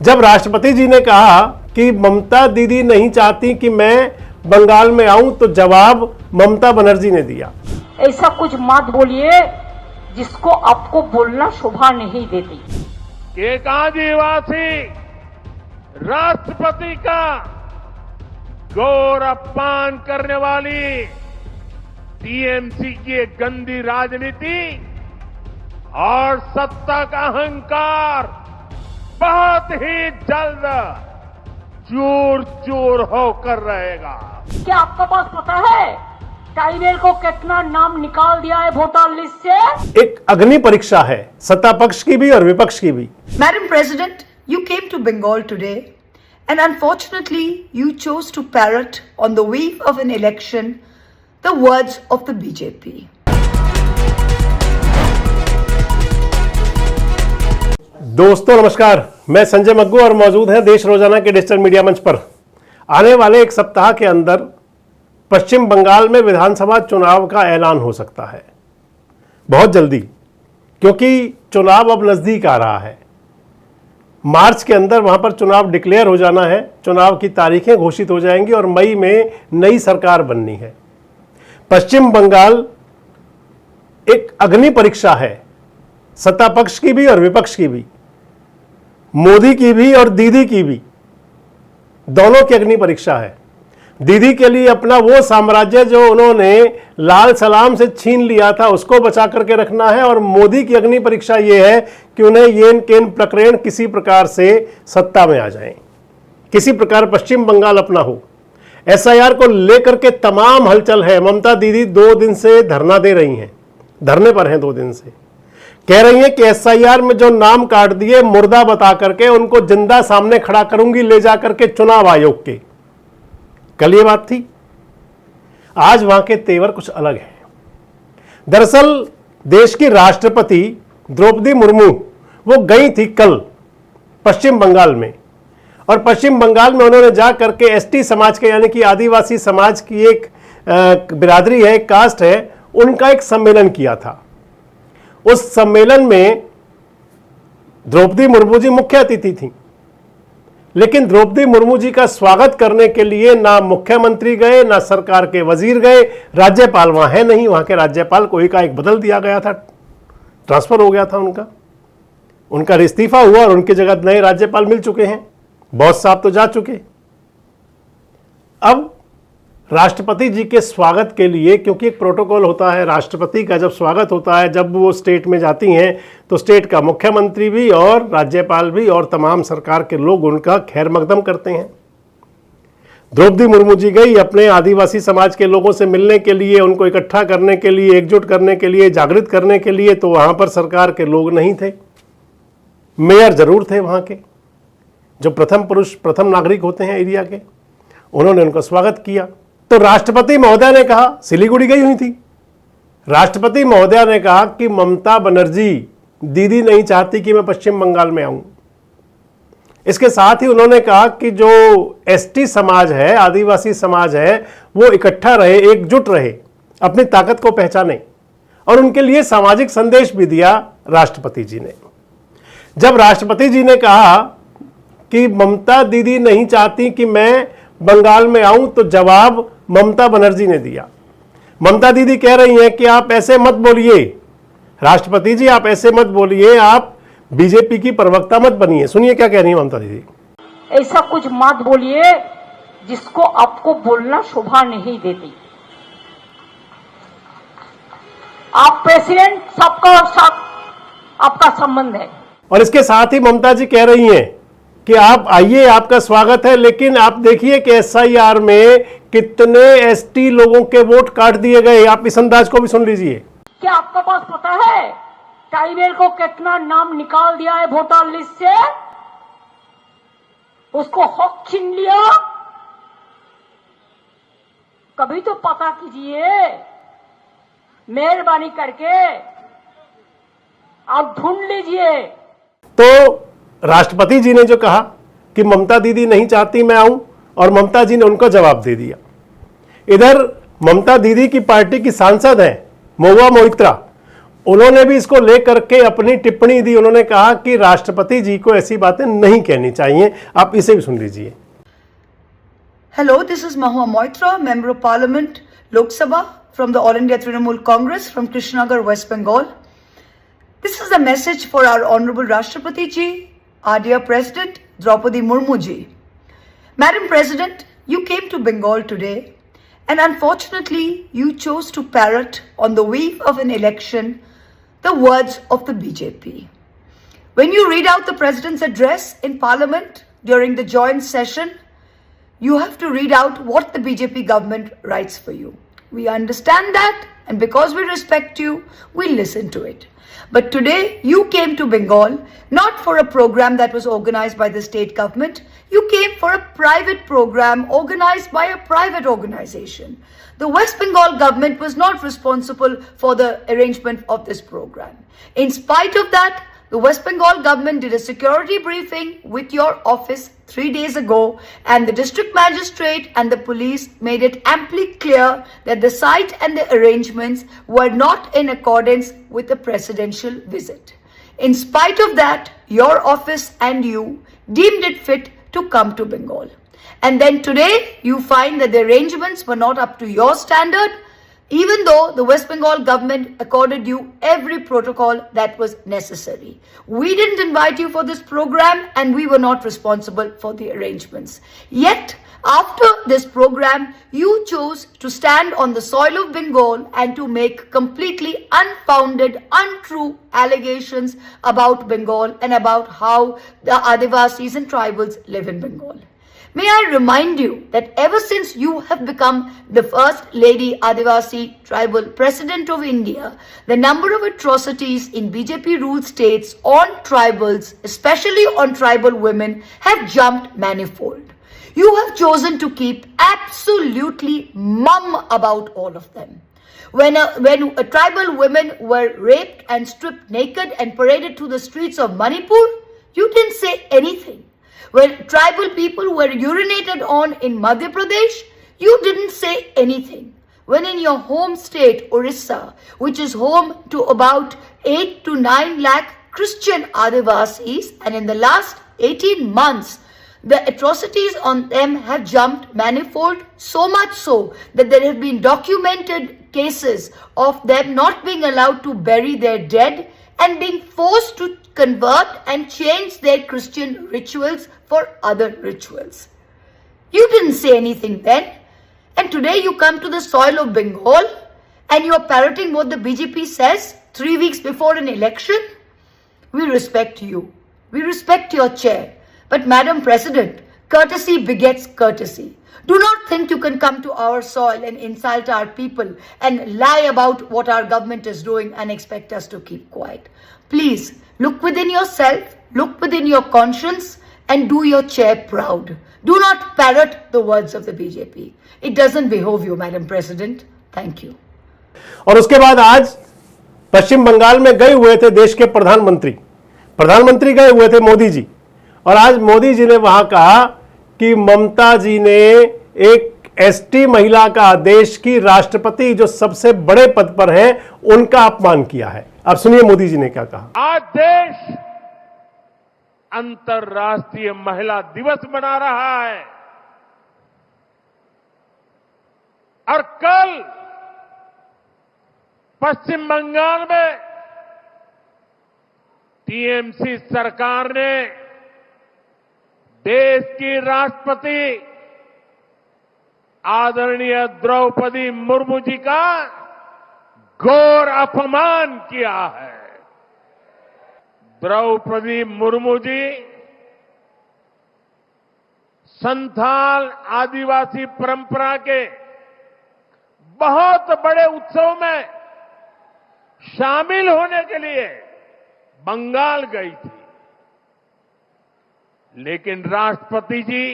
जब राष्ट्रपति जी ने कहा कि ममता दीदी नहीं चाहती कि मैं बंगाल में आऊं, तो जवाब ममता बनर्जी ने दिया। ऐसा कुछ मत बोलिए जिसको आपको बोलना शोभा नहीं देती। एक आदिवासी राष्ट्रपति का गौर अपमान करने वाली टीएमसी की एक गंदी राजनीति और सत्ता का अहंकार बहुत ही जल्द चूर चूर होकर रहेगा। क्या आपके पास पता है ट्राइबल को कितना नाम निकाल दिया है वोटर लिस्ट से? एक अग्नि परीक्षा है, सत्ता पक्ष की भी और विपक्ष की भी। Madam President, you came to Bengal today and unfortunately you chose to parrot on the eve of an election the words of the BJP. दोस्तों नमस्कार, मैं संजय मग्गू और मौजूद हैं देश रोजाना के डिजिटल मीडिया मंच पर। आने वाले एक सप्ताह के अंदर पश्चिम बंगाल में विधानसभा चुनाव का ऐलान हो सकता है, बहुत जल्दी, क्योंकि चुनाव अब नजदीक आ रहा है। मार्च के अंदर वहां पर चुनाव डिक्लेयर हो जाना है, चुनाव की तारीखें घोषित हो जाएंगी और मई में नई सरकार बननी है। पश्चिम बंगाल एक अग्नि परीक्षा है, सत्ता पक्ष की भी और विपक्ष की भी, मोदी की भी और दीदी की भी, दोनों की अग्नि परीक्षा है। दीदी के लिए अपना वो साम्राज्य जो उन्होंने लाल सलाम से छीन लिया था उसको बचा करके रखना है, और मोदी की अग्नि परीक्षा ये है कि उन्हें येन केन प्रकरण किसी प्रकार से सत्ता में आ जाएं, किसी प्रकार पश्चिम बंगाल अपना हो। एसआईआर को लेकर के तमाम हलचल है। ममता दीदी 2 दिन से धरना दे रही हैं, धरने पर हैं 2 दिन से, कह रही हैं कि एसआईआर में जो नाम काट दिए मुर्दा बता करके उनको जिंदा सामने खड़ा करूंगी ले जा करके चुनाव आयोग के। कल ये बात थी, आज वहां के तेवर कुछ अलग है। दरअसल देश की राष्ट्रपति द्रौपदी मुर्मू वो गई थी कल पश्चिम बंगाल में, और पश्चिम बंगाल में उन्होंने जा करके एसटी समाज के, यानी कि आदिवासी समाज की एक बिरादरी है, एक कास्ट है, उनका एक सम्मेलन किया था। उस सम्मेलन में द्रौपदी मुर्मू जी मुख्य अतिथि थी, लेकिन द्रौपदी मुर्मू जी का स्वागत करने के लिए ना मुख्यमंत्री गए, ना सरकार के वजीर गए, राज्यपाल वहां है नहीं। वहां के राज्यपाल को एक बदल दिया गया था, ट्रांसफर हो गया था उनका इस्तीफा हुआ और उनकी जगह नए राज्यपाल मिल चुके हैं। बॉस साहब तो जा चुके। अब राष्ट्रपति जी के स्वागत के लिए, क्योंकि एक प्रोटोकॉल होता है राष्ट्रपति का, जब स्वागत होता है, जब वो स्टेट में जाती हैं तो स्टेट का मुख्यमंत्री भी और राज्यपाल भी और तमाम सरकार के लोग उनका खैर मकदम करते हैं। द्रौपदी मुर्मू जी गई अपने आदिवासी समाज के लोगों से मिलने के लिए, उनको इकट्ठा करने के लिए, एकजुट करने के लिए, जागृत करने के लिए। तो वहां पर सरकार के लोग नहीं थे, मेयर जरूर थे वहां के, जो प्रथम नागरिक होते हैं एरिया के। उन्होंने उनका स्वागत किया। तो राष्ट्रपति महोदय ने कहा, सिलीगुड़ी गई हुई थी, राष्ट्रपति महोदय ने कहा कि ममता बनर्जी दीदी नहीं चाहती कि मैं पश्चिम बंगाल में आऊं। इसके साथ ही उन्होंने कहा कि जो एसटी समाज है, आदिवासी समाज है, वो इकट्ठा रहे, एकजुट रहे, अपनी ताकत को पहचाने, और उनके लिए सामाजिक संदेश भी दिया राष्ट्रपति जी ने। जब राष्ट्रपति जी ने कहा कि ममता दीदी नहीं चाहती कि मैं बंगाल में आऊं, तो जवाब ममता बनर्जी ने दिया। ममता दीदी कह रही हैं कि आप ऐसे मत बोलिए, राष्ट्रपति जी आप ऐसे मत बोलिए, आप बीजेपी की प्रवक्ता मत बनिए। सुनिए क्या कह रही है ममता दीदी। ऐसा कुछ मत बोलिए जिसको आपको बोलना शोभा नहीं देती। आप प्रेसिडेंट, सबका साथ आपका संबंध है। और इसके साथ ही ममता जी कह रही हैं कि आप आइए, आपका स्वागत है, लेकिन आप देखिए कि एसआईआर में कितने एसटी लोगों के वोट काट दिए गए। आप इस अंदाज को भी सुन लीजिए। क्या आपके पास पता है ट्राइबल को कितना नाम निकाल दिया है वोटर लिस्ट से? उसको हक छीन लिया। कभी तो पता कीजिए, मेहरबानी करके आप ढूंढ लीजिए। तो राष्ट्रपति जी ने जो कहा कि ममता दीदी नहीं चाहती मैं आऊं, और ममता जी ने उनको जवाब दे दिया। इधर ममता दीदी की पार्टी की सांसद हैं महुआ मोइत्रा, उन्होंने भी इसको लेकर के अपनी टिप्पणी दी। उन्होंने कहा कि राष्ट्रपति जी को ऐसी बातें नहीं कहनी चाहिए। आप इसे भी सुन लीजिए। Hello, this is Mahua Moitra, Member of Parliament, Lok Sabha, from the All India Trinamool Congress from Krishnagar, West Bengal. This is a message for our Honorable Rashtrapati Ji, our dear President, Draupadi Murmu Ji. Madam President, you came to Bengal today, and unfortunately, you chose to parrot on the eve of an election the words of the BJP. When you read out the President's address in Parliament during the joint session, you have to read out what the BJP government writes for you. We understand that, and because we respect you, we listen to it. But today, you came to Bengal not for a program that was organized by the state government. You came for a private program organized by a private organization. The West Bengal government was not responsible for the arrangement of this program. In spite of that, the West Bengal government did a security briefing with your office 3 days ago, and the district magistrate and the police made it amply clear that the site and the arrangements were not in accordance with the presidential visit. In spite of that, your office and you deemed it fit to come to Bengal. And then today, you find that the arrangements were not up to your standard, even though the West Bengal government accorded you every protocol that was necessary. We didn't invite you for this program, and we were not responsible for the arrangements. Yet, after this program, you chose to stand on the soil of Bengal and to make completely unfounded, untrue allegations about Bengal and about how the Adivasis and tribals live in Bengal. May I remind you that ever since you have become the first Lady Adivasi Tribal President of India, the number of atrocities in BJP ruled states on tribals, especially on tribal women, have jumped manifold. You have chosen to keep absolutely mum about all of them. When tribal women were raped and stripped naked and paraded through the streets of Manipur, you didn't say anything. When tribal people were urinated on in Madhya Pradesh, you didn't say anything. When in your home state, Orissa, which is home to about 8 to 9 lakh Christian Adivasis, and in the last 18 months, the atrocities on them have jumped manifold, so much so that there have been documented cases of them not being allowed to bury their dead and being forced to convert and change their Christian rituals for other rituals. You didn't say anything then, and today you come to the soil of Bengal and you are parroting what the BJP says 3 weeks before an election. We respect you. We respect your chair. But Madam President, courtesy begets courtesy. Do not think you can come to our soil and insult our people and lie about what our government is doing and expect us to keep quiet. Please, look within yourself, look within your conscience, and do your chair proud. Do not parrot the words of the BJP. It doesn't behove you, Madam President. Thank you. और उसके बाद आज पश्चिम बंगाल में गए हुए थे देश के प्रधानमंत्री गए हुए थे मोदी जी, और आज मोदी जी ने वहां कहा कि ममता जी ने एक एसटी महिला का, देश की राष्ट्रपति जो सबसे बड़े पद पर है, उनका अपमान किया है। अब सुनिए मोदी जी ने क्या कहा। आज देश अंतर्राष्ट्रीय महिला दिवस मना रहा है, और कल पश्चिम बंगाल में टीएमसी सरकार ने देश की राष्ट्रपति आदरणीय द्रौपदी मुर्मू जी का घोर अपमान किया है। द्रौपदी मुर्मू जी संथाल आदिवासी परंपरा के बहुत बड़े उत्सव में शामिल होने के लिए बंगाल गई थी, लेकिन राष्ट्रपति जी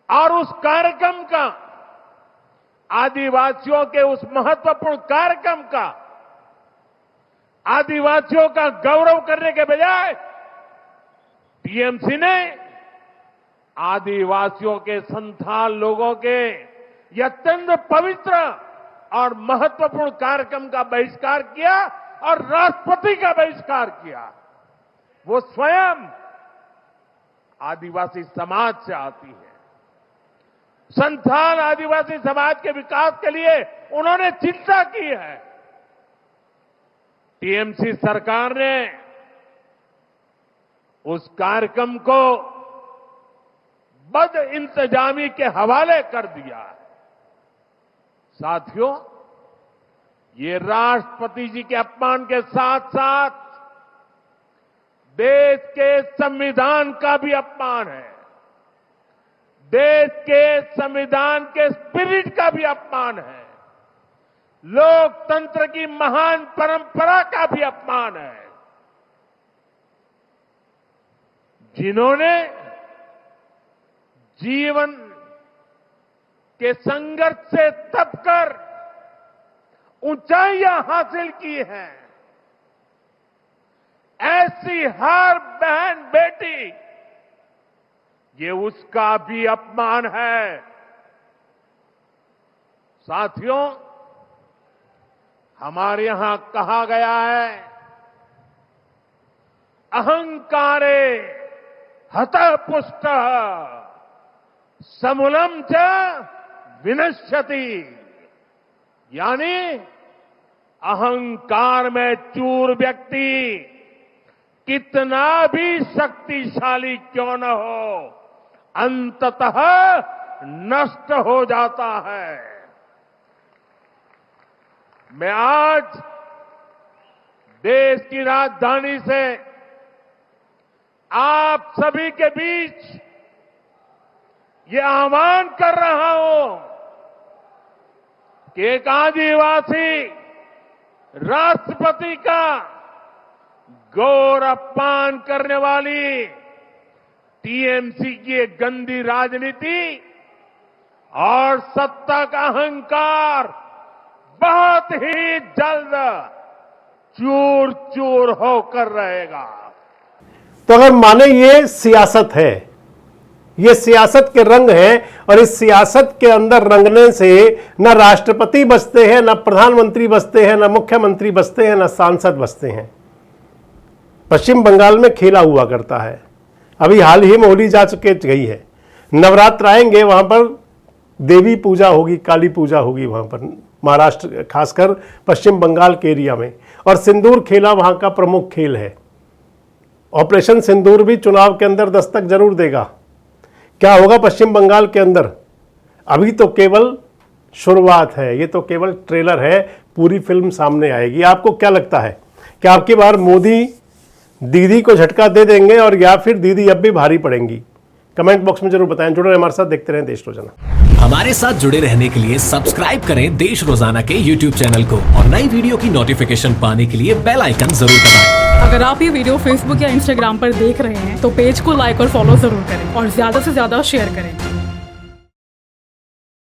और उस कार्यक्रम का, आदिवासियों के उस महत्वपूर्ण कार्यक्रम का, आदिवासियों का गौरव करने के बजाय टीएमसी ने आदिवासियों के संथाल लोगों के ये अत्यंत पवित्र और महत्वपूर्ण कार्यक्रम का बहिष्कार किया और राष्ट्रपति का बहिष्कार किया। वो स्वयं आदिवासी समाज से आती है। संथाल आदिवासी समाज के विकास के लिए उन्होंने चिंता की है। टीएमसी सरकार ने उस कार्यक्रम को बद इंतजामी के हवाले कर दिया है। साथियों, ये राष्ट्रपति जी के अपमान के साथ साथ देश के संविधान का भी अपमान है। देश के संविधान के स्पिरिट का भी अपमान है। लोकतंत्र की महान परंपरा का भी अपमान है। जिन्होंने जीवन के संघर्ष से तपकर ऊंचाइयां हासिल की हैं, ऐसी हर बहन बेटी, ये उसका भी अपमान है। साथियों, हमारे यहां कहा गया है, अहंकारे हतः पुष्टः समूलम च विनश्यति, यानी अहंकार में चूर व्यक्ति कितना भी शक्तिशाली क्यों न हो, अंततः नष्ट हो जाता है। मैं आज देश की राजधानी से आप सभी के बीच ये आह्वान कर रहा हूं कि एक आदिवासी राष्ट्रपति का गौर अपमान करने वाली टीएमसी की एक गंदी राजनीति और सत्ता का अहंकार बहुत ही जल्द चूर चूर होकर रहेगा। तो अगर माने ये सियासत है, ये सियासत के रंग हैं, और इस सियासत के अंदर रंगने से न राष्ट्रपति बचते हैं, न प्रधानमंत्री बचते हैं, न मुख्यमंत्री बचते हैं, न सांसद बचते हैं। पश्चिम बंगाल में खेला हुआ करता है। अभी हाल ही में होली जा चुके गई है, नवरात्र आएंगे, वहां पर देवी पूजा होगी, काली पूजा होगी वहां पर, महाराष्ट्र खासकर पश्चिम बंगाल के एरिया में। और सिंदूर खेला वहां का प्रमुख खेल है। ऑपरेशन सिंदूर भी चुनाव के अंदर दस्तक जरूर देगा। क्या होगा पश्चिम बंगाल के अंदर, अभी तो केवल शुरुआत है, ये तो केवल ट्रेलर है, पूरी फिल्म सामने आएगी। आपको क्या लगता है कि आपकी बार मोदी दीदी को झटका दे देंगे और या फिर दीदी अब भी भारी पड़ेंगी? कमेंट बॉक्स में जरूर बताएं। जुड़े रहें हमारे साथ, देखते रहें देश रोजाना। हमारे साथ जुड़े रहने के लिए सब्सक्राइब करें देश रोजाना के YouTube चैनल को और नई वीडियो की नोटिफिकेशन पाने के लिए बेल आइकन जरूर दबाएं। अगर आप ये वीडियो Facebook या Instagram पर देख रहे हैं तो पेज को लाइक और फॉलो जरूर करें और ज्यादा से ज्यादा शेयर करें।